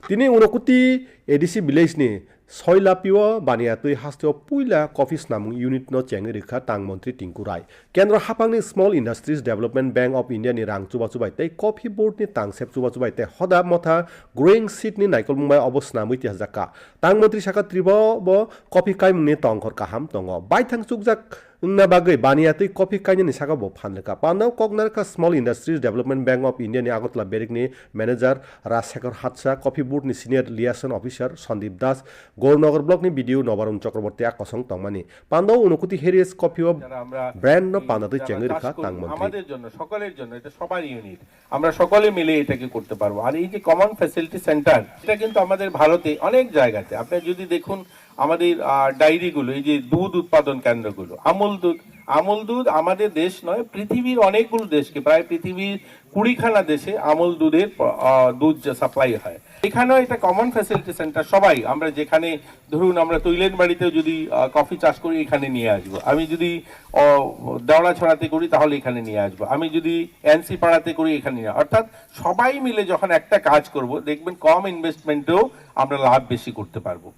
তিনি উনকুতি এডিসি ভিলেজनि सयलापिओ बानियातै हास्टेव पुइला कफि स्नामुं इउनिट न चेंगै रेखा तां मन्त्री टिंकु राय केन्द्र हापांनि small industries development bank of India नि रां चुबा चुबाय तै कफि बोर्ड नि तां सेप चुबा चुबाय तै हदा मथा ग्रोइंग सीड नि नाइकल मुंबाय अबस्नामुं इतिहासका तां मन्त्री शाखा त्रिब ब कफि काइमुंनि तंखर काहाम दङ बायथां सुकजाक ना बागै बानियातै कफि काइनि साका ब फानलका पानाव कगनारका small industries development bank of India नि आगतला बेरिकनि मैनेजर राजशेखर हाटसा कफि बोर्ड नि senior liaison officer Sandip Das Gournagar block नि वीडियो नवरुण चक्रवर्ती आकसंग तंगमानी पांडाव उनकुति हेरियस कफि অফ ব্র্যান্ড ন পানাতে চেঙ্গে রেখা তাং মন্ত্রী আমাদের জন্য সকলের জন্য এটা সবার ইউনিট আমরা সকলে মিলে এটাকে করতে পারবো আর এই যে কমন ফ্যাসিলিটি সেন্টার এটা কিন্তু আমাদের ভারতে অনেক জায়গাতে আপনি যদি দেখুন আমাদের ডায়েরিগুলো এই যে দুধ উৎপাদন কেন্দ্রগুলো আমুল দুধ আমাদের দেশ নয় পৃথিবীর অনেকগুলো দেশকে প্রায় পৃথিবীর 20খানা দেশে আমুল দুধের দুধ সাপ্লাই হয় এখানেও এটা কমন ফ্যাসিলিটি সেন্টার সবাই আমরা যেখানে ধরুন আমরা তৈলেন বাড়িতে যদি কফি চাষ করি এখানে নিয়ে আসবো আমি যদি দেওড়া ছড়াতে করি তাহলে এখানে নিয়ে আসবো আমি যদি এনসি পাড়াতে করি এখানে নিয়ে অর্থাৎ সবাই মিলে যখন একটা কাজ করব দেখবেন কম ইনভেস্টমেন্টেও আমরা লাভ বেশি করতে পারবো